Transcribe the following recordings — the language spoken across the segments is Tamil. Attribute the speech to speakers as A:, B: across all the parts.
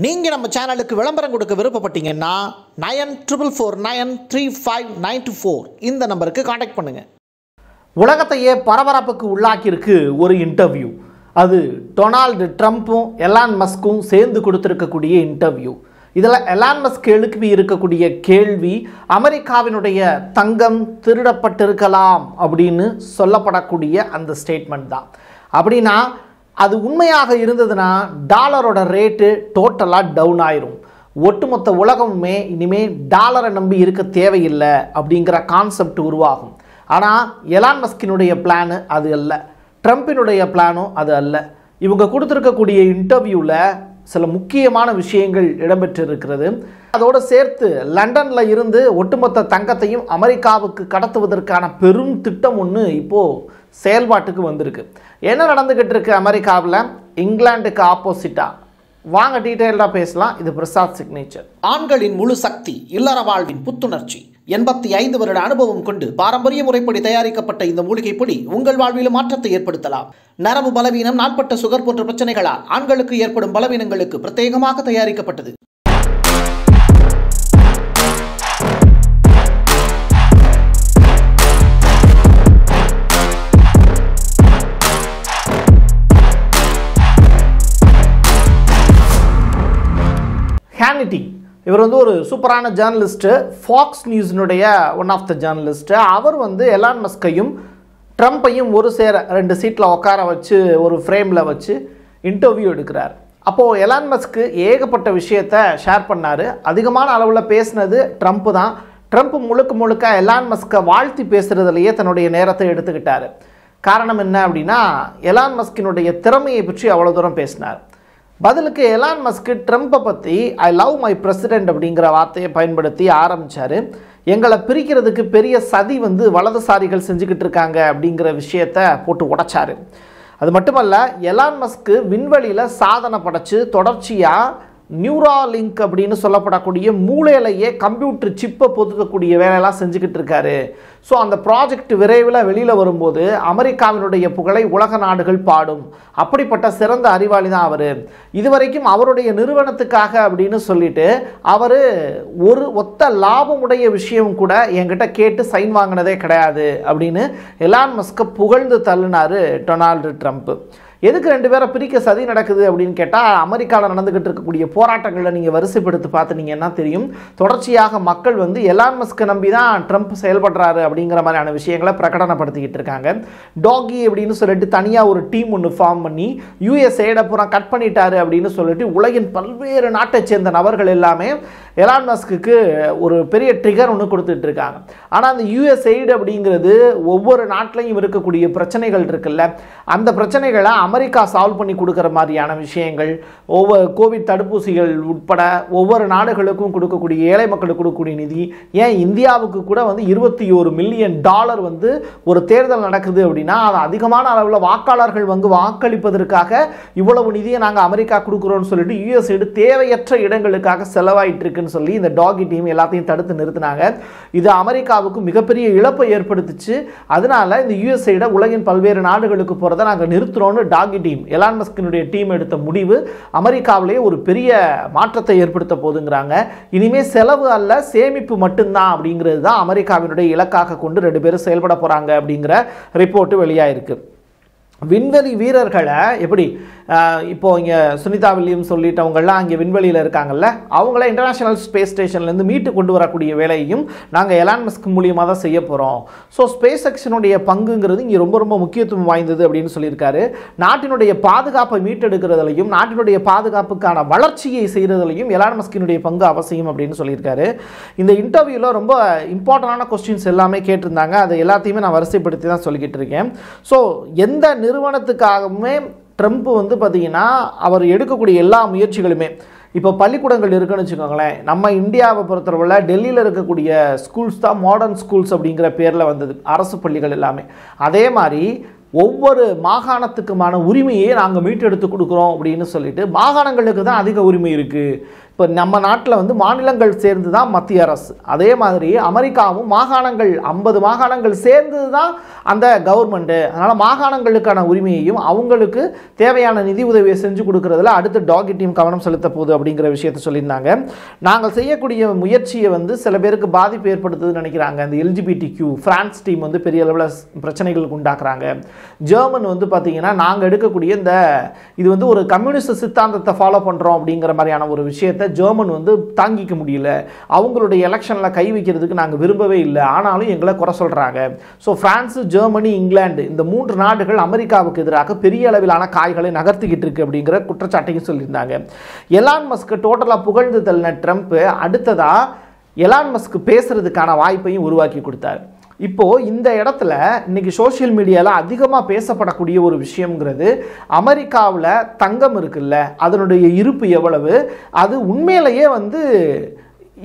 A: நீங்கள் நம்ம சேனலுக்கு விளம்பரம் கொடுக்க விருப்பப்பட்டீங்கன்னா 94493594 இந்த நம்பருக்கு காண்டாக்ட் பண்ணுங்கள். உலகத்தையே பரபரப்புக்கு உள்ளாக்கியிருக்கு ஒரு இன்டர்வியூ. அது டொனால்டு ட்ரம்ப்பும் எலான் மஸ்க்கும் சேர்ந்து கொடுத்துருக்கக்கூடிய இன்டர்வியூ. இதில் எலான் மஸ்க் எழுப்பி இருக்கக்கூடிய கேள்வி, அமெரிக்காவினுடைய தங்கம் திருடப்பட்டிருக்கலாம் அப்படின்னு சொல்லப்படக்கூடிய அந்த ஸ்டேட்மெண்ட் தான். அப்படின்னா அது உண்மையாக இருந்ததுன்னா டாலரோட ரேட்டு டோட்டலாக டவுன் ஆயிரும். ஒட்டுமொத்த உலகமுமே இனிமேல் டாலரை நம்பி இருக்க தேவையில்லை அப்படிங்கிற கான்செப்ட் உருவாகும். ஆனால் எலான் மஸ்கினுடைய பிளானு அது அல்ல, ட்ரம்ப்பினுடைய பிளானும் அது அல்ல. இவங்க கொடுத்துருக்கக்கூடிய இன்டர்வியூவில் சில முக்கியமான விஷயங்கள் இடம்பெற்றிருக்கிறது. அதோடு சேர்த்து லண்டனில் இருந்து ஒட்டுமொத்த தங்கத்தையும் அமெரிக்காவுக்கு கடத்துவதற்கான பெரும் திட்டம் ஒன்று இப்போது செயல்பாட்டுக்கு வந்திருக்கு. என்ன நடந்துக்கிட்டு இருக்கு அமெரிக்காவில்? இங்கிலாந்துக்கு ஆப்போசிட்டாக வாங்க டீட்டெயில்டாக பேசலாம். இது பிரசாத் சிக்னேச்சர். ஆண்களின் முழு சக்தி, இல்லற வாழ்வின் புத்துணர்ச்சி, 85 வருட அனுபவம் கொண்டு பாரம்பரிய முறைப்படி தயாரிக்கப்பட்ட இந்த மூலிகை பொடி உங்கள் வாழ்வில் மாற்றத்தை ஏற்படுத்தலாம். நரம்பு பலவீனம், நாள்பட்ட சுகர் போன்ற பிரச்சனைகளால் ஆண்களுக்கு ஏற்படும் பலவீனங்களுக்கு பிரத்யேகமாக தயாரிக்கப்பட்டது. ஹேனிட்டி இவர் ஒரு சூப்பரான ஜேர்னலிஸ்ட்டு, ஃபாக்ஸ் நியூஸினுடைய ஒன் ஆஃப் த ஜேர்னலிஸ்ட்டு. அவர் எலான் மஸ்கையும் ட்ரம்ப்பையும் ஒரு சேர 2 சீட்டில் உட்கார வச்சு ஒரு ஃப்ரேமில் வச்சு இன்டர்வியூ எடுக்கிறார். அப்போது எலான் மஸ்க்கு ஏகப்பட்ட விஷயத்தை ஷேர் பண்ணார். அதிகமான அளவில் பேசினது ட்ரம்ப்பு தான். ட்ரம்ப் முழுக்க எலான் மஸ்கை வாழ்த்தி பேசுகிறதுலையே தன்னுடைய நேரத்தை எடுத்துக்கிட்டார். காரணம் என்ன அப்படின்னா, எலான் மஸ்கினுடைய திறமையை பற்றி அவ்வளோ தூரம் பேசினார். பதிலுக்கு எலான் மஸ்க் ட்ரம்ப்பை பற்றி ஐ லவ் மை பிரசிடென்ட் அப்படிங்கிற வார்த்தையை பயன்படுத்தி ஆரம்பித்தார். எங்களை பிரிக்கிறதுக்கு பெரிய சதி வலதுசாரிகள் செஞ்சுக்கிட்டு இருக்காங்க அப்படிங்கிற விஷயத்தை போட்டு உடைச்சார். அது மட்டுமல்ல, எலான் மஸ்க் விண்வெளியில் சாதனை படைச்சு தொடர்ச்சியாக நியூராலிங்க் அப்படின்னு சொல்லப்படக்கூடிய மூளையிலேயே கம்ப்யூட்டர் சிப்பை பொதுக்கக்கூடிய வேலையெல்லாம் செஞ்சுக்கிட்டு இருக்காரு. ஸோ அந்த ப்ராஜெக்ட் விரைவில் வெளியில் வரும்போது அமெரிக்காவினுடைய புகழை உலக நாடுகள் பாடும். அப்படிப்பட்ட சிறந்த அறிவாளி தான் அவர். இதுவரைக்கும் அவருடைய நிறுவனத்துக்காக அப்படின்னு சொல்லிட்டு அவர் ஒரு ஒத்த லாபமுடைய விஷயம் கூட என்கிட்ட கேட்டு சைன் வாங்கினதே கிடையாது அப்படின்னு எலான் மஸ்கை புகழ்ந்து தள்ளினார் டொனால்டு ட்ரம்ப். எதுக்கு 2 பேரை பிரிக்க சதி நடக்குது அப்படின்னு கேட்டால், அமெரிக்காவில் நடந்துக்கிட்டு இருக்கக்கூடிய போராட்டங்களை நீங்கள் வரிசைப்படுத்தி பார்த்துனீங்கன்னா தெரியும். தொடர்ச்சியாக மக்கள் எலான் மஸ்கை நம்பி தான் ட்ரம்ப் செயல்படுறாரு அப்படிங்கிற மாதிரியான விஷயங்களை பிரகடனப்படுத்திக்கிட்டு இருக்காங்க. டாகி அப்படின்னு சொல்லிட்டு தனியாக ஒரு டீம் ஒன்று ஃபார்ம் பண்ணி யூஎஸ்ஏட பூரா கட் பண்ணிட்டாரு அப்படின்னு சொல்லிட்டு உலகின் பல்வேறு நாட்டை சேர்ந்த நபர்கள் எல்லாமே எலான் மஸ்க்கு ஒரு பெரிய ட்ரிகர் ஒன்று கொடுத்துட்டு இருக்காங்க. ஆனால் அந்த யூஎஸ்ஏடு அப்படிங்கிறது ஒவ்வொரு நாட்டிலையும் இருக்கக்கூடிய பிரச்சனைகள் இருக்குல்ல, அந்த பிரச்சனைகளை அமெரிக்கா சால்வ் பண்ணி கொடுக்குற மாதிரியான விஷயங்கள், ஒவ்வொரு கோவிட் தடுப்பூசிகள் உட்பட ஒவ்வொரு நாடுகளுக்கும் கொடுக்கக்கூடிய, ஏழை மக்களுக்கு கொடுக்கக்கூடிய நிதி, ஏன் இந்தியாவுக்கு கூட $21 மில்லியன் ஒரு தேர்தல் நடக்குது அப்படின்னா அது அதிகமான அளவில் வாக்காளர்கள் வாக்களிப்பதற்காக இவ்வளவு நிதியை நாங்கள் அமெரிக்கா கொடுக்குறோம்னு சொல்லிட்டு யூஎஸ்ஏடு தேவையற்ற இடங்களுக்காக செலவாயிட்டு இருக்குன்னு சொல்லி இந்த டாகி டீம் எல்லாத்தையும் தடுத்து நிறுத்தினாங்க. இது அமெரிக்காவுக்கு மிகப்பெரிய இழப்பை ஏற்படுத்துச்சு. அதனால இந்த யூஎஸ்ஏட உலகின் பல்வேறு நாடுகளுக்கு போகிறத நாங்கள் நிறுத்துறோம்னு டாகி டீம், எலான் மஸ்கினுடைய டீம் எடுத்த முடிவு அமெரிக்காவிலேயே ஒரு பெரிய மாற்றத்தை ஏற்படுத்த போதுங்கிறாங்க. இனிமே செலவு அல்ல, சேமிப்பு மட்டும்தான் அப்படிங்கிறது தான் அமெரிக்காவினுடைய இலக்காக கொண்டு 2 பேரும் செயல்பட போறாங்க அப்படிங்கிற ரிப்போர்ட் வெளியாயிருக்கு. விண்வெளி வீரர்களை எப்படி இப்போ இங்கே சுனிதா வில்லியம்ஸ் சொல்லிட்டவங்கெல்லாம் அங்கே விண்வெளியில் இருக்காங்கல்ல, அவங்கள இன்டர்நேஷ்னல் ஸ்பேஸ் ஸ்டேஷன்லேருந்து மீட்டு கொண்டு வரக்கூடிய வேலையையும் நாங்கள் எலான் மஸ்க் மூலியமாக தான் செய்ய போகிறோம். ஸோ ஸ்பேஸ் எக்ஸனுடைய பங்குங்கிறது இங்கே ரொம்ப முக்கியத்துவம் வாய்ந்தது அப்படின்னு சொல்லியிருக்காரு. நாட்டினுடைய பாதுகாப்பை மீட்டெடுக்கிறதுலையும் நாட்டினுடைய பாதுகாப்புக்கான வளர்ச்சியை செய்கிறதுலையும் எலான் மஸ்கினுடைய பங்கு அவசியம் அப்படின்னு சொல்லியிருக்காரு. இந்த இன்டர்வியூவில் ரொம்ப இம்பார்ட்டண்டான கொஸ்டின்ஸ் எல்லாமே கேட்டிருந்தாங்க. அதை எல்லாத்தையுமே நான் வரிசைப்படுத்தி தான் சொல்லிக்கிட்டு இருக்கேன். ஸோ எந்த நிறுவனத்துக்காகவுமே ட்ரம்ப் பார்த்தீங்கன்னா அவர் எடுக்கக்கூடிய எல்லா முயற்சிகளுமே, இப்போ பள்ளிக்கூடங்கள் இருக்குன்னு வச்சுக்கோங்களேன், நம்ம இந்தியாவை பொறுத்தவரை டெல்லியில் இருக்கக்கூடிய ஸ்கூல்ஸ் தான் மாடர்ன் ஸ்கூல்ஸ் அப்படிங்கிற பேரில் வந்தது, அரசு பள்ளிகள் எல்லாமே. அதே மாதிரி ஒவ்வொரு மாகாணத்துக்குமான உரிமையை நாங்கள் மீட்டெடுத்து கொடுக்குறோம் அப்படின்னு சொல்லிட்டு மாகாணங்களுக்கு தான் அதிக உரிமை இருக்குது. இப்போ நம்ம நாட்டில் வந்து மாநிலங்கள் சேர்ந்து தான் மத்திய அரசு, அதே மாதிரி அமெரிக்காவும் மாகாணங்கள் 50 மாகாணங்கள் சேர்ந்து தான் அந்த கவர்மெண்ட்டு. அதனால் மாகாணங்களுக்கான உரிமையையும் அவங்களுக்கு தேவையான நிதி உதவியை செஞ்சு கொடுக்குறதுல அடுத்து டாகி டீம் கவனம் செலுத்த போகுது அப்படிங்கிற விஷயத்தை சொல்லியிருந்தாங்க. நாங்கள் செய்யக்கூடிய முயற்சியை வந்து சில பேருக்கு பாதிப்பு ஏற்படுத்துதுன்னு நினைக்கிறாங்க. இந்த எல்ஜிபிடிக்யூ ஃப்ரான்ஸ் டீம் வந்து பெரிய அளவில் பிரச்சனைகளுக்கு உண்டாக்குறாங்க. ஜெர்மன் வந்து பார்த்திங்கன்னா நாங்கள் எடுக்கக்கூடிய இந்த இது வந்து ஒரு கம்யூனிஸ்ட் சித்தாந்தத்தை ஃபாலோ பண்ணுறோம் அப்படிங்கிற மாதிரியான ஒரு விஷயத்தை ஜெர்மன் வந்து தாங்கிக்க முடியல. அவங்களுடைய எலெக்ஷனில் கை வைக்கிறதுக்கு நாங்கள் விரும்பவே இல்லை, ஆனாலும் எங்களை குறை சொல்கிறாங்க. ஸோ பிரான்ஸ், ஜெர்மனி, இங்கிலாந்து இந்த 3 நாடுகள் அமெரிக்காவுக்கு எதிராக பெரிய அளவிலான காய்களை நகர்த்திக்கிட்டு இருக்கு அப்படிங்கிற குற்றச்சாட்டையும் சொல்லியிருந்தாங்க. எலான் மஸ்க் டோட்டலாக புகழ்ந்து தள்ளின ட்ரம்ப் அடுத்ததாக எலான் மஸ்க் பேசுறதுக்கான வாய்ப்பையும் உருவாக்கி கொடுத்தார். இப்போது இந்த இடத்துல இன்றைக்கி சோஷியல் மீடியாவில் அதிகமாக பேசப்படக்கூடிய ஒரு விஷயங்கிறது அமெரிக்காவில் தங்கம் இருக்குல்ல, அதனுடைய இருப்பு எவ்வளவு, அது உண்மையிலேயே வந்து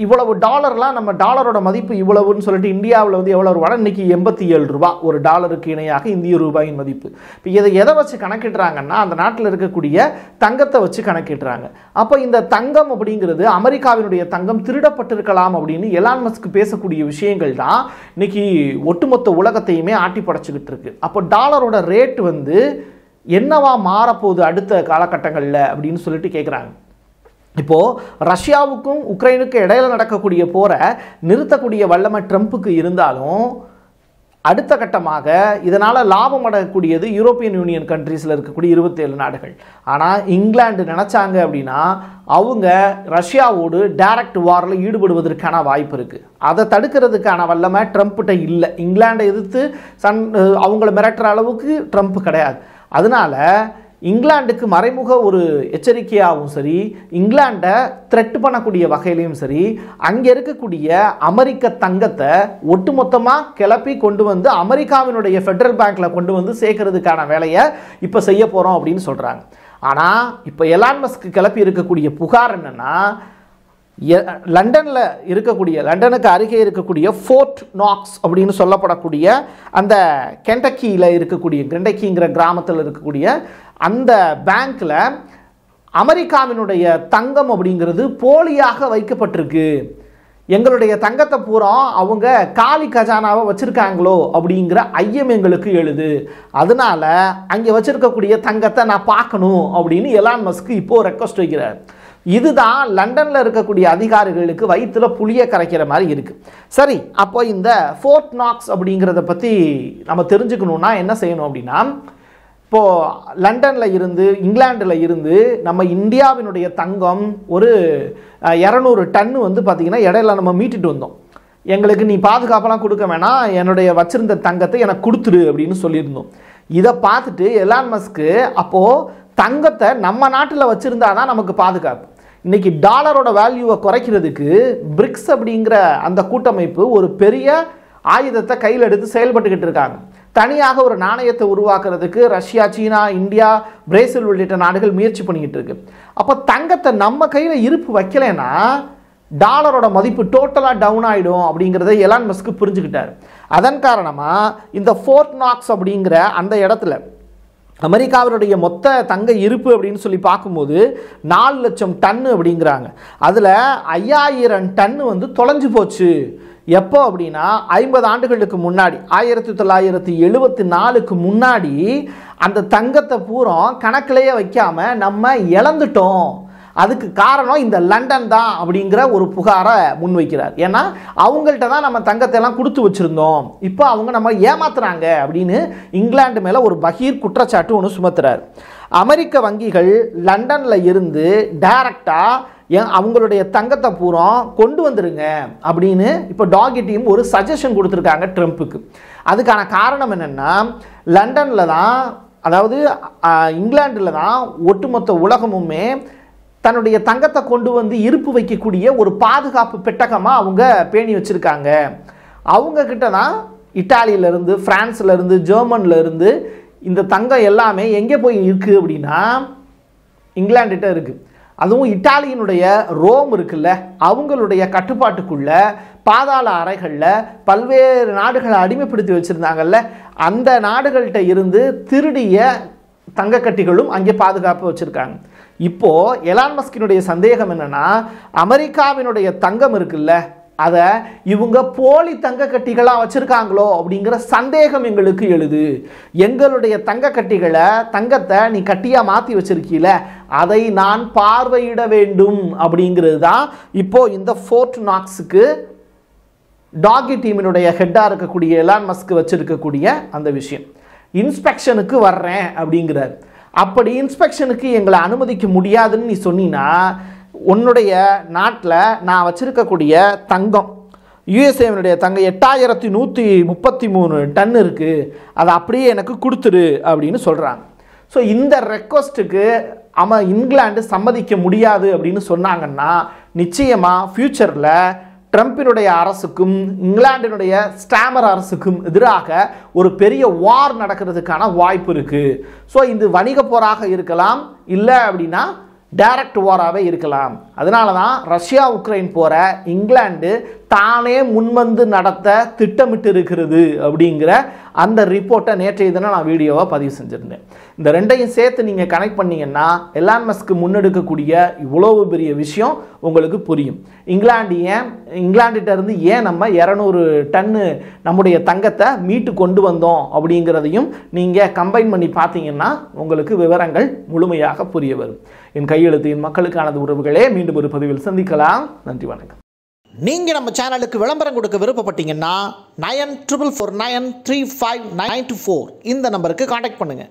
A: இவ்வளவு டாலர்லாம் நம்ம டாலரோட மதிப்பு இவ்வளவுன்னு சொல்லிட்டு இந்தியாவில் வந்து எவ்வளோ ரூபாய், இன்றைக்கி 87 ரூபா ஒரு டாலருக்கு இணையாக இந்திய ரூபாயின் மதிப்பு. இப்போ இதை எதை வச்சு கணக்கிடுறாங்கன்னா அந்த நாட்டில் இருக்கக்கூடிய தங்கத்தை வச்சு கணக்கிடுறாங்க. அப்போ இந்த தங்கம் அப்படிங்கிறது அமெரிக்காவினுடைய தங்கம் திருடப்பட்டிருக்கலாம் அப்படின்னு எலான் மஸ்க் பேசக்கூடிய விஷயங்கள் தான் இன்னைக்கு ஒட்டுமொத்த உலகத்தையுமே ஆட்டி படைச்சிக்கிட்டு இருக்கு. அப்போ டாலரோட ரேட் வந்து என்னவா மாறப்போகுது அடுத்த காலகட்டங்களில் அப்படின்னு சொல்லிட்டு கேட்குறாங்க. இப்போது ரஷ்யாவுக்கும் உக்ரைனுக்கும் இடையில நடக்கக்கூடிய போரை நிறுத்தக்கூடிய வல்லமை ட்ரம்ப்புக்கு இருந்தாலும் அடுத்த கட்டமாக இதனால் லாபம் அடையக்கூடியது யூரோப்பியன் யூனியன் கண்ட்ரீஸில் இருக்கக்கூடிய 27 நாடுகள். ஆனால் இங்கிலாந்து நினச்சாங்க அப்படின்னா அவங்க ரஷ்யாவோடு டைரக்ட் வாரில் ஈடுபடுவதற்கான வாய்ப்பு இருக்குது. அதை தடுக்கிறதுக்கான வல்லமை ட்ரம்ப்கிட்ட இல்லை. இங்கிலாண்டை எதிர்த்து அவங்கள மிரட்டுற அளவுக்கு ட்ரம்ப் கிடையாது. அதனால் இங்கிலாந்துக்கு மறைமுக ஒரு எச்சரிக்கையாகவும் சரி, இங்கிலாண்டை த்ரெட் பண்ணக்கூடிய வகையிலையும் சரி, அங்கே இருக்கக்கூடிய அமெரிக்க தங்கத்தை ஒட்டுமொத்தமாக கிளப்பி கொண்டு வந்து அமெரிக்காவினுடைய ஃபெடரல் பேங்க்கில் கொண்டு வந்து சேர்க்கறதுக்கான வேலையை இப்போ செய்ய போகிறோம் அப்படின்னு சொல்கிறாங்க. ஆனால் இப்போ எலான் மஸ்க் கிளப்பி இருக்கக்கூடிய புகார் என்னென்னா, லண்டனில் இருக்கக்கூடிய லண்டனுக்கு அருகே இருக்கக்கூடிய ஃபோர்ட் நாக்ஸ் அப்படின்னு சொல்லப்படக்கூடிய அந்த கெண்டக்கியில் இருக்கக்கூடிய கெண்டக்கிங்கிற கிராமத்தில் இருக்கக்கூடிய அந்த பேங்க்கில் அமெரிக்காவினுடைய தங்கம் அப்படிங்கிறது போலியாக வைக்கப்பட்டிருக்கு, எங்களுடைய தங்கத்தை பூரா அவங்க காலி கஜானாவை வச்சுருக்காங்களோ அப்படிங்கிற ஐயம் எங்களுக்கு எழுது, அதனால் அங்கே வச்சுருக்கக்கூடிய தங்கத்தை நான் பார்க்கணும் அப்படின்னு எலான் மஸ்க் இப்போது ரெக்வஸ்ட் வைக்கிறார். இதுதான் லண்டனில் இருக்கக்கூடிய அதிகாரிகளுக்கு வயிற்றுல புளிய கரைக்கிற மாதிரி இருக்குது. சரி, அப்போ இந்த ஃபோர்ட் நாக்ஸ் அப்படிங்கிறத பற்றி நம்ம தெரிஞ்சுக்கணுன்னா என்ன செய்யணும் அப்படின்னா, இப்போது லண்டனில் இருந்து இங்கிலாண்டில் இருந்து நம்ம இந்தியாவினுடைய தங்கம் ஒரு 200 டன்னு வந்து பார்த்திங்கன்னா இடையில நம்ம மீட்டுட்டு வந்தோம். எங்களுக்கு நீ பாதுகாப்பெல்லாம் கொடுக்க வேணாம், என்னுடைய வச்சிருந்த தங்கத்தை எனக்கு கொடுத்துரு அப்படின்னு சொல்லியிருந்தோம். இதை பார்த்துட்டு எலான் மஸ்க்கு அப்போது தங்கத்தை நம்ம நாட்டில் வச்சுருந்தா தான் நமக்கு பாதுகாப்பு. இன்றைக்கி டாலரோட வேல்யூவை குறைக்கிறதுக்கு பிரிக்ஸ் அப்படிங்கிற அந்த கூட்டமைப்பு ஒரு பெரிய ஆயுதத்தை கையில் எடுத்து செயல்பட்டுக்கிட்டு இருக்காங்க. தனியாக ஒரு நாணயத்தை உருவாக்குறதுக்கு ரஷ்யா, சீனா, இந்தியா, பிரேசில் உள்ளிட்ட நாடுகள் முயற்சி பண்ணிக்கிட்டு இருக்கு. அப்போ தங்கத்தை நம்ம கையில் இருப்பு வைக்கலைன்னா டாலரோட மதிப்பு டோட்டலாக டவுன் ஆகிடும் அப்படிங்கிறத எலான் மஸ்க் புரிஞ்சுக்கிட்டார். அதன் காரணமாக இந்த ஃபோர்ட் நாக்ஸ் அப்படிங்கிற அந்த இடத்துல அமெரிக்காவினுடைய மொத்த தங்க இருப்பு அப்படின்னு சொல்லி பார்க்கும்போது 4 லட்சம் டன்னு அப்படிங்கிறாங்க. அதில் 5000 டன்னு வந்து தொலைஞ்சு போச்சு. எப்போ அப்படின்னா 50 ஆண்டுகளுக்கு முன்னாடி 1974க்கு முன்னாடி அந்த தங்கத்தை பூரா கணக்கிலேயே வைக்காமல் நம்ம இழந்துட்டோம். அதுக்கு காரணம் இந்த லண்டன் தான் அப்படிங்கிற ஒரு புகாரை முன்வைக்கிறார். ஏன்னா அவங்கள்ட்ட தான் நம்ம தங்கத்தை எல்லாம் கொடுத்து வச்சுருந்தோம், இப்போ அவங்க நம்ம ஏமாத்துறாங்க அப்படின்னு இங்கிலாந்து மேலே ஒரு பகீர் குற்றச்சாட்டு ஒன்று சுமத்துறார். அமெரிக்க வங்கிகள் லண்டனில் இருந்து டைரக்டாக அவங்களுடைய தங்கத்தை பூரா கொண்டு வந்துருங்க அப்படின்னு இப்போ டாகி டீம் ஒரு சஜஷன் கொடுத்துருக்காங்க ட்ரம்ப்புக்கு. அதுக்கான காரணம் என்னென்னா, லண்டனில் தான், அதாவது இங்கிலாண்டில் தான் ஒட்டுமொத்த உலகமுமே தன்னுடைய தங்கத்தை கொண்டு வந்து இருப்பு வைக்கக்கூடிய ஒரு பாதுகாப்பு பெட்டகமாக அவங்க பேணி வச்சுருக்காங்க. அவங்கக்கிட்ட தான் இட்டாலியிலேருந்து, ஃப்ரான்ஸ்லேருந்து, ஜெர்மன்லேருந்து இந்த தங்கம் எல்லாமே எங்கே போய் இருக்குது அப்படின்னா இங்கிலாண்டுகிட்ட இருக்குது. அதுவும் இட்டாலியினுடைய ரோம் இருக்குல்ல, அவங்களுடைய கட்டுப்பாட்டுக்குள்ள பாதாள அறைகளில் பல்வேறு நாடுகளை அடிமைப்படுத்தி வச்சுருந்தாங்கல்ல, அந்த நாடுகள்கிட்ட இருந்து திருடிய தங்கக்கட்டிகளும் அங்கே பாதுகாப்பு வச்சுருக்காங்க. இப்போது எலான் மஸ்கினுடைய சந்தேகம் என்னென்னா, அமெரிக்காவினுடைய தங்கம் இருக்குல்ல, அதை இவங்க போலி தங்க கட்டிகளாக வச்சுருக்காங்களோ அப்படிங்கிற சந்தேகம் எங்களுக்கு எழுது. எங்களுடைய தங்க கட்டிகளை, தங்கத்தை நீ கட்டியாக மாற்றி வச்சிருக்கீல, அதை நான் பார்வையிட வேண்டும் அப்படிங்கிறது தான் இப்போது இந்த ஃபோர்ட் நாக்ஸுக்கு டாகி டீமினுடைய ஹெட்டாக இருக்கக்கூடிய எலான் மஸ்க் வச்சுருக்கக்கூடிய அந்த விஷயம். இன்ஸ்பெக்ஷனுக்கு வர்றேன் அப்படிங்கிறார். அப்படி இன்ஸ்பெக்ஷனுக்கு எங்களை அனுமதிக்க முடியாதுன்னு நீ சொன்னீங்கன்னா, உன்னுடைய நாட்டில் நான் வச்சுருக்கக்கூடிய தங்கம், யுஎஸ்ஏனுடைய தங்கம் 8133 டன் இருக்குது, அதை அப்படியே எனக்கு கொடுத்துரு அப்படின்னு சொல்கிறாங்க. ஸோ இந்த ரெக்வஸ்ட்டுக்கு இங்கிலாந்து சம்மதிக்க முடியாது அப்படின்னு சொன்னாங்கன்னா, நிச்சயமாக ஃப்யூச்சரில் ட்ரம்பினுடைய அரசுக்கும் இங்கிலாண்டினுடைய ஸ்டாமர் அரசுக்கும் எதிராக ஒரு பெரிய வார் நடக்கிறதுக்கான வாய்ப்பு இருக்குது. ஸோ இது வணிக போராக இருக்கலாம், இல்லை அப்படின்னா டைரக்ட் வாராகவே இருக்கலாம். அதனால தான் ரஷ்யா உக்ரைன் போற இங்கிலாந்து தானே முன்வந்து நடத்த திட்டமிட்டு இருக்கிறது அப்படிங்கிற அந்த ரிப்போர்ட்டை நேற்றைய தினம் நான் வீடியோவை பதிவு செஞ்சுருந்தேன். இந்த ரெண்டையும் சேர்த்து நீங்கள் கனெக்ட் பண்ணிங்கன்னா எலான் மஸ்க் முன்னெடுக்கக்கூடிய இவ்வளவு பெரிய விஷயம் உங்களுக்கு புரியும். இங்கிலாண்டிட்ட இருந்து ஏன் நம்ம 200 டன்னு நம்முடைய தங்கத்தை மீட்டு கொண்டு வந்தோம் அப்படிங்கிறதையும் நீங்கள் கம்பைன் பண்ணி பார்த்தீங்கன்னா உங்களுக்கு விவரங்கள் முழுமையாக புரிய வரும். என் கையெழுத்து என் மக்களுக்கானது உறவுகளே. மீண்டும் ஒரு பதிவில் சந்திக்கலாம். நன்றி, வணக்கம். நீங்கள் நம்ம சேனலுக்கு விளம்பரம் கொடுக்க விருப்பப்பட்டீங்கன்னா 9449359224 இந்த நம்பருக்கு கான்டாக்ட் பண்ணுங்க.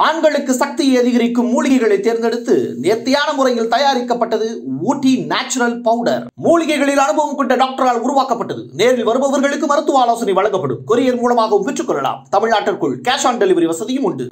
A: ஆண்களுக்கு சக்தியை அதிகரிக்கும் மூலிகைகளை தேர்ந்தெடுத்து நேர்த்தியான முறையில் தயாரிக்கப்பட்டது ஊட்டி நேச்சுரல் பவுடர். மூலிகைகளில் அனுபவம் கொண்ட டாக்டரால் உருவாக்கப்பட்டது. நேரில் வருபவர்களுக்கு மருத்துவ ஆலோசனை வழங்கப்படும். கொரியர் மூலமாகவும் பெற்றுக்கொள்ளலாம். தமிழ்நாட்டிற்குள் கேஷ் ஆன் டெலிவரி வசதியும் உண்டு.